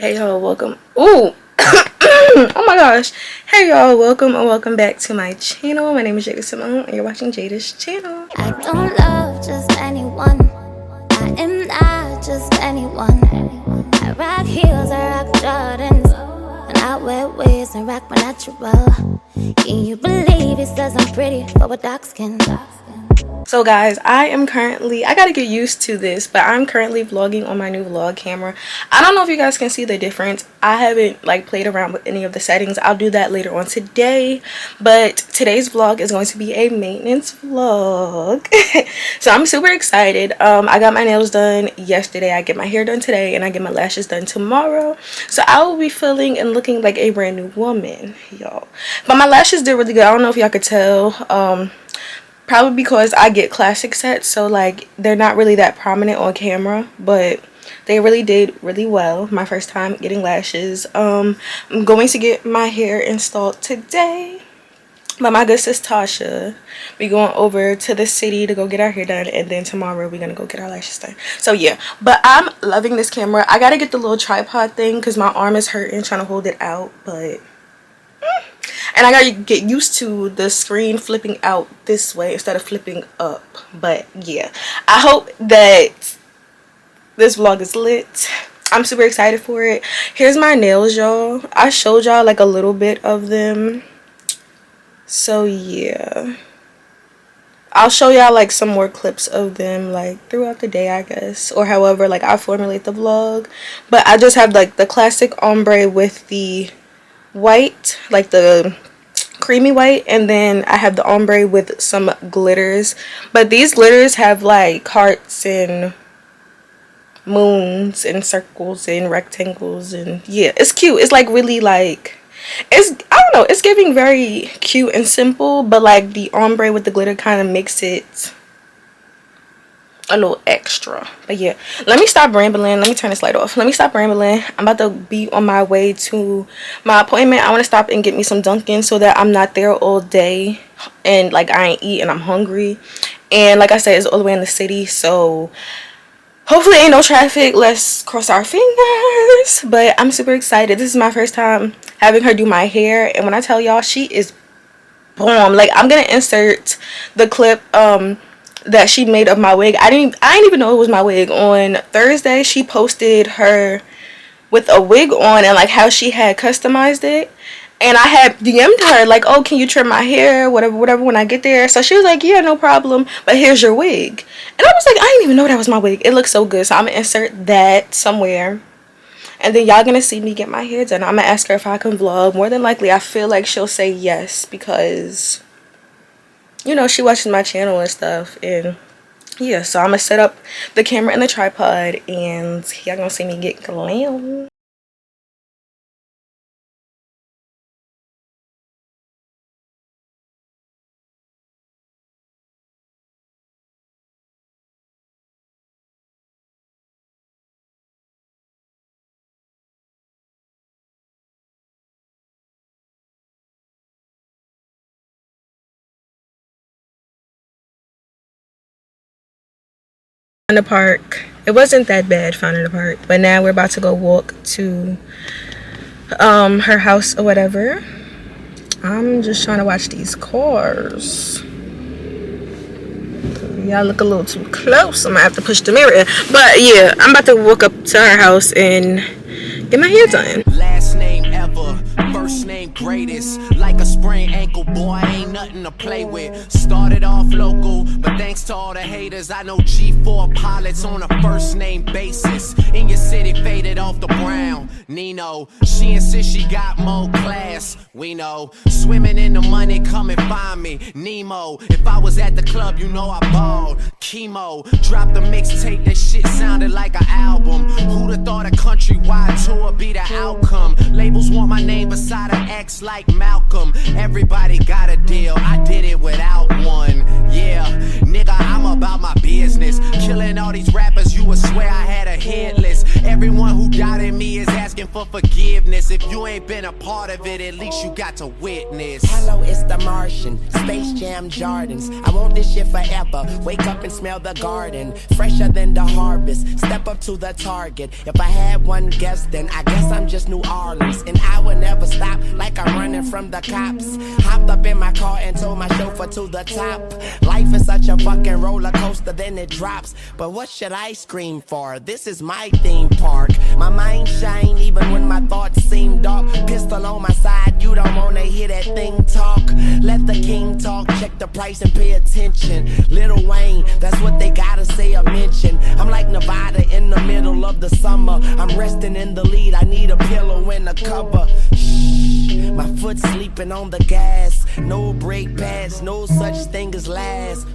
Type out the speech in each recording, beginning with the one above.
Hey y'all, welcome. Ooh, oh my gosh. Hey y'all, welcome and welcome back to my channel. My name is Jada Simone and you're watching Jada's channel. I don't love just anyone. I am not just anyone. I rock heels, I rock Jordans, and I wear wigs and rock my natural. Can you believe it says I'm pretty for a dark skin? So guys, I gotta get used to this, but I'm currently vlogging on my new vlog camera. I don't know if you guys can see the difference. I haven't played around with any of the settings. I'll do that later on today, but today's vlog is going to be a maintenance vlog. So I'm super excited. I got my nails done yesterday, I get my hair done today, and I get my lashes done tomorrow. So I will be feeling and looking like a brand new woman, y'all. But my lashes did really good. I don't know if y'all could tell. Probably because I get classic sets, so they're not really that prominent on camera, but they really did really well. My first time getting lashes. I'm going to get my hair installed today, but my good sis Tasha, we going over to the city to go get our hair done, and then tomorrow we're gonna go get our lashes done. So yeah, but I'm loving this camera. I gotta get the little tripod thing because my arm is hurting trying to hold it out, but and I gotta get used to the screen flipping out this way instead of flipping up. But yeah, I hope that this vlog is lit. I'm super excited for it. Here's my nails, y'all. I showed y'all a little bit of them, so yeah, I'll show y'all some more clips of them throughout the day, I guess, or however I formulate the vlog. But I just have the classic ombre with the white, the creamy white, and then I have the ombre with some glitters, but these glitters have hearts and moons and circles and rectangles, and yeah, it's cute. It's really it's, I don't know, it's giving very cute and simple, but the ombre with the glitter kind of makes it a little extra. But yeah, let me stop rambling. Let me turn this light off. Let me stop rambling. I'm about to be on my way to my appointment. I want to stop and get me some Dunkin' so that I'm not there all day and I ain't eat and I'm hungry. And like I said, it's all the way in the city, so hopefully ain't no traffic. Let's cross our fingers. But I'm super excited. This is my first time having her do my hair, and when I tell y'all, she is bomb. I'm gonna insert the clip that she made of my wig. I didn't even know it was my wig. On Thursday she posted her with a wig on and how she had customized it, and I had DM'd her oh, can you trim my hair, whatever when I get there. So she was like, yeah, no problem, but here's your wig. And I was like, I didn't even know that was my wig. It looks so good, so I'm gonna insert that somewhere, and then y'all gonna see me get my hair done. I'm gonna ask her if I can vlog. More than likely I feel like she'll say yes, because you know, she watches my channel and stuff. And yeah, so I'm gonna set up the camera and the tripod, and y'all gonna see me get glam. In the park, it wasn't that bad finding the park, but now we're about to go walk to her house or whatever. I'm just trying to watch these cars. Y'all look a little too close. I'm gonna have to push the mirror in. But yeah, I'm about to walk up to her house and get my hair done. Last name ever, first name greatest. Like a sprained ankle, boy, ain't nothing to play with. Started off local, but thanks to all the haters, I know G4 pilots on a first name basis. In your city, faded off the brown. Nino, she insists she got more class. We know, swimming in the money, come and find me. Nemo, if I was at the club, you know I balled. Chemo, dropped the mixtape, that shit sounded like an album. Who'da thought a countrywide tour be the outcome? Labels want my name beside an X like Malcolm. Everybody got a deal, I did it without one. Yeah, nigga, I'm about my business. Killing all these rappers, you would swear I had a hit list. Everyone who doubted me is asking for forgiveness. If you ain't been a part of it, at least you got to witness. Hello, it's the Martian, Space Jam Jordans. I want this shit forever. Wake up and smell the garden, fresher than the harvest. Step up to the target. If I had one guess, then I guess I'm just New Orleans. And I will never stop like I'm running from the cops. Hopped up in my car and told my chauffeur to the top. Life is such a fucking roller coaster, then it drops. But what should I scream for? This is my theme park. My mind shine even when my thoughts seem dark. Pistol on my side, you don't wanna hear that thing talk. Let the king talk, check the price and pay attention. Lil Wayne, that's what they gotta say or mention. I'm like Nevada in the middle of the summer. I'm resting in the lead, I need a pillow and a cover. Shh, my foot sleeping on the gas. No brake pads, no such thing as last.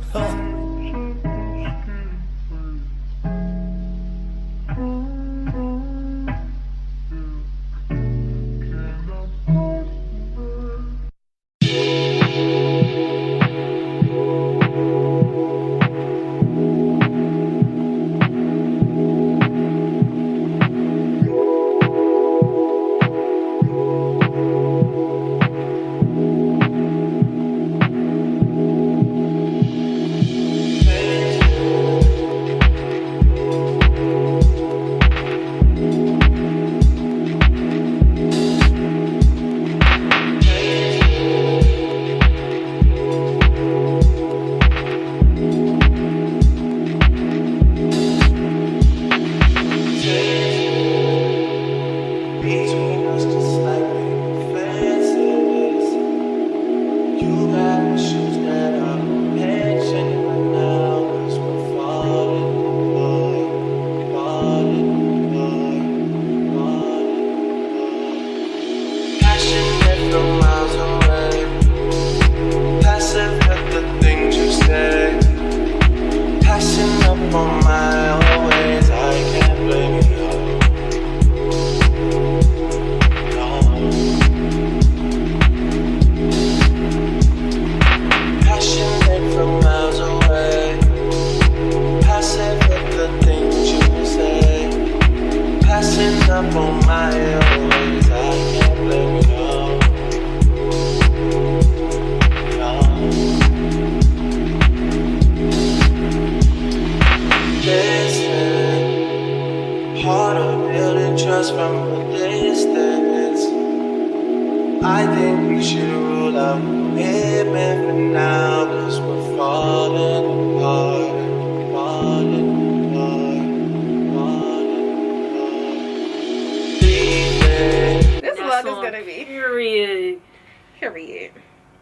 Period.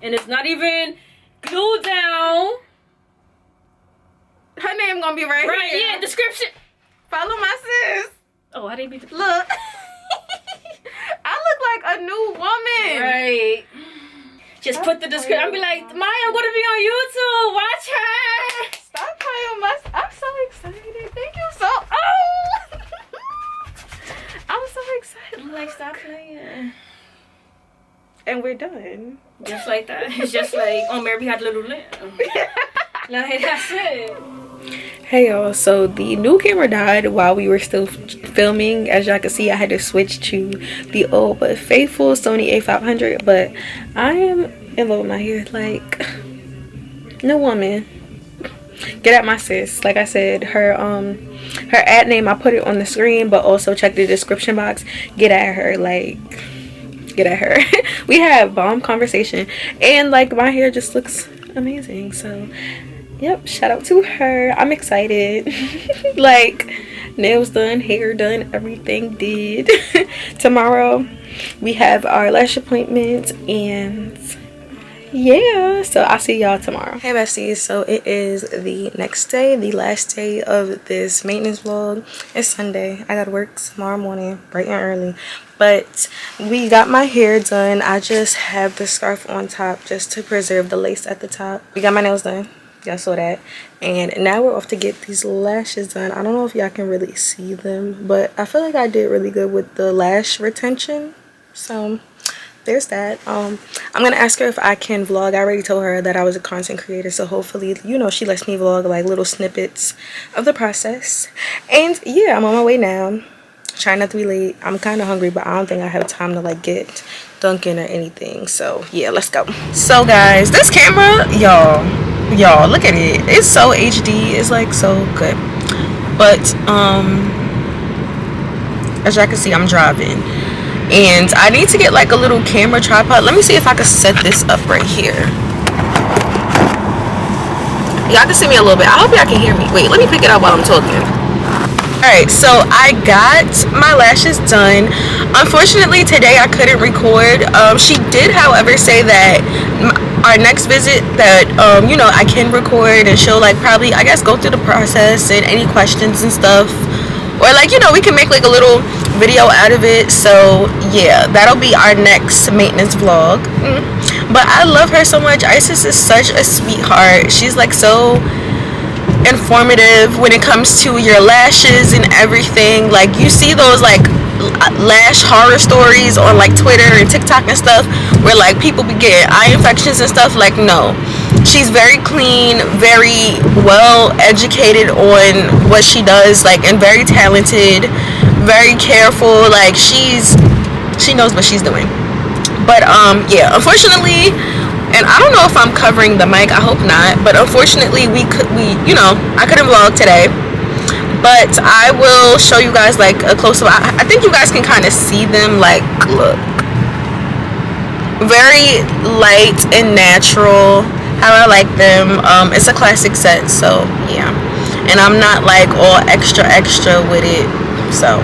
And it's not even glued down. Her name gonna be right here. Yeah, description. Follow my sis. Oh, I didn't be look. I look like a new woman. Right. Just put the description. I'll be like, Maya, I'm gonna be on YouTube. Watch her. Stop playing my. I'm so excited. Thank you so. Oh. I'm so excited. I'm like, stop playing. And we're done. Just like that. It's just like, oh, Mary had a little lamb. Like, that's it. Hey y'all, so the new camera died while we were still filming. As y'all can see, I had to switch to the old but faithful Sony a500. But I am in love with my hair. Like, no woman. Get at my sis. Like I said, her ad name, I put it on the screen, but also check the description box. Get at her. Like, get at her. We have bomb conversation, and like my hair just looks amazing. So yep, shout out to her. I'm excited. Like, nails done, hair done, everything did. Tomorrow we have our lash appointment, and yeah, so I'll see y'all tomorrow. Hey besties, so it is the next day, the last day of this maintenance vlog. It's Sunday. I gotta work tomorrow morning bright and early, but we got my hair done. I just have the scarf on top just to preserve the lace at the top. We got my nails done, y'all saw that, and now we're off to get these lashes done. I don't know if y'all can really see them, but I feel like I did really good with the lash retention, so there's that. I'm gonna ask her if I can vlog. I already told her that I was a content creator, so hopefully, you know, she lets me vlog like little snippets of the process. And yeah, I'm on my way now. Trying not to be late. I'm kind of hungry, but I don't think I have time to like get Dunkin' or anything. So yeah, let's go. So guys, this camera, y'all look at it. It's so HD. It's like so good. But as y'all can see, I'm driving, and I need to get like a little camera tripod. Let me see if I can set this up right here. Y'all can see me a little bit. I hope y'all can hear me. Wait, let me pick it up while I'm talking. Alright, so I got my lashes done. Unfortunately, today I couldn't record. She did, however, say that our next visit that, you know, I can record, and she'll, like, probably, I guess, go through the process and any questions and stuff. Or, like, you know, we can make, like, a little video out of it. So, yeah, that'll be our next maintenance vlog. But I love her so much. Isis is such a sweetheart. She's, like, so informative when it comes to your lashes and everything. Like, you see those like lash horror stories on like Twitter and TikTok and stuff where like people be getting eye infections and stuff. Like, no, she's very clean, very well educated on what she does, like, and very talented, very careful. Like, she knows what she's doing. But yeah, unfortunately, and I don't know if I'm covering the mic, I hope not, but unfortunately you know, I couldn't vlog today. But I will show you guys like a close-up. I think you guys can kind of see them. Like, look, very light and natural, how I like them. It's a classic set, so yeah. And I'm not like all extra with it, so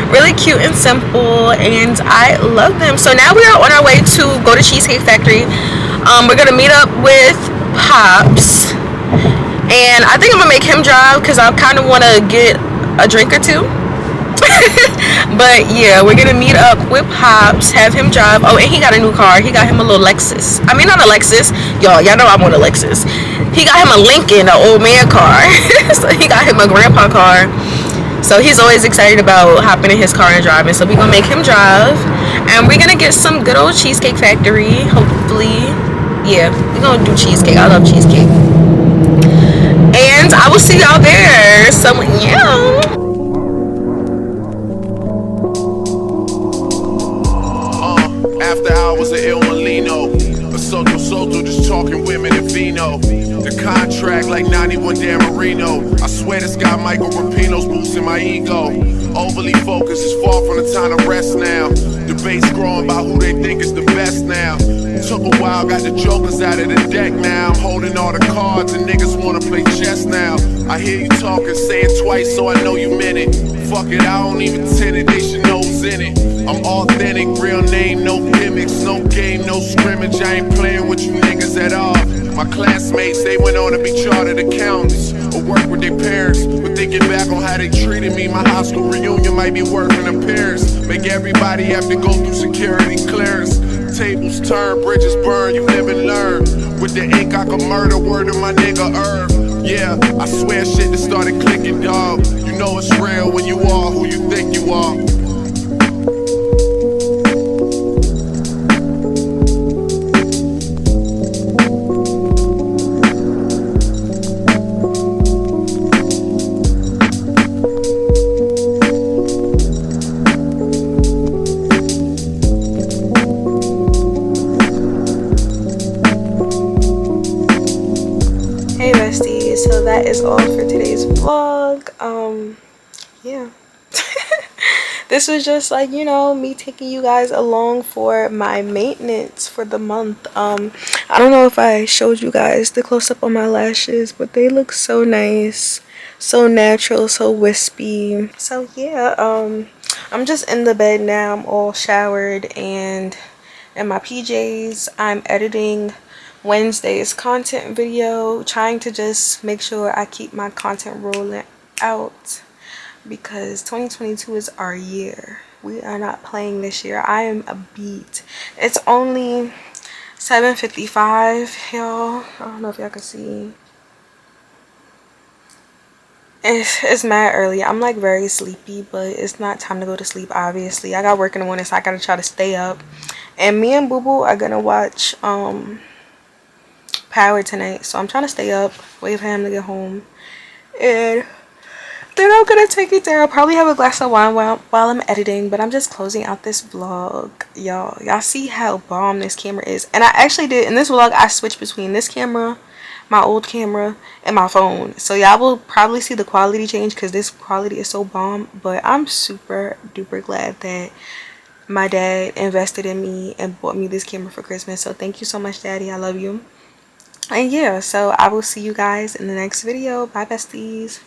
really cute and simple, and I love them. So now we are on our way to go to Cheesecake Factory. We're gonna meet up with Pops, and I think I'm gonna make him drive because I kind of want to get a drink or two. But yeah, we're gonna meet up with Pops, have him drive. Oh, and he got a new car. He got him a little Lexus. I mean, not a Lexus, y'all know I want a Lexus. He got him a Lincoln, an old man car. So he got him a grandpa car. So he's always excited about hopping in his car and driving. So we're gonna make him drive, and we're gonna get some good old Cheesecake Factory, hopefully. Yeah, we're gonna do cheesecake. I love cheesecake. And I will see y'all there. So yeah. After hours of Il Molino, a Soto, just talking women and vino. The contract like 91 Dan Marino. I swear this guy Michael Rapino's boosting my ego. Overly focused is far from the time to rest now. Debates growing about who they think is the best now. Took a while, got the jokers out of the deck now. I'm holding all the cards and niggas wanna play chess now. I hear you talking, say it twice so I know you meant it. Fuck it, I don't even tend it, they should know who's in it. I'm authentic, real name, no gimmicks, no game, no scrimmage. I ain't playing with you niggas at all. My classmates, they went on to be chartered accountants or work with their parents. But thinking back on how they treated me, my high school reunion might be working in Paris. Make everybody have to go through security clearance. Tables turn, bridges burn, you live and learn. With the ink I could murder, word to my nigga Irv. Yeah, I swear shit that started clicking, dog. You know it's real when you are who you think you are. Hey besties, so that is all for today's vlog. Yeah. This was just like, you know, me taking you guys along for my maintenance for the month. I don't know if I showed you guys the close-up on my lashes, but they look so nice, so natural, so wispy. So yeah, I'm just in the bed now. I'm all showered and in my PJs. I'm editing Wednesday's content video, trying to just make sure I keep my content rolling out because 2022 is our year. We are not playing this year. I am a beat. It's only 7:55, y'all. I don't know if y'all can see. It's mad early. I'm like very sleepy, but it's not time to go to sleep. Obviously, I got work in the morning, so I gotta try to stay up. And me and Boo Boo are gonna watch Power tonight, so I'm trying to stay up, wait for him to get home, and then I'm gonna take it down, probably have a glass of wine while I'm editing, but I'm just closing out this vlog. Y'all see how bomb this camera is. And I actually did in this vlog, I switched between this camera, my old camera, and my phone, so y'all will probably see the quality change because this quality is so bomb. But I'm super duper glad that my dad invested in me and bought me this camera for Christmas. So thank you so much, Daddy. I love you. And yeah, so I will see you guys in the next video. Bye, besties.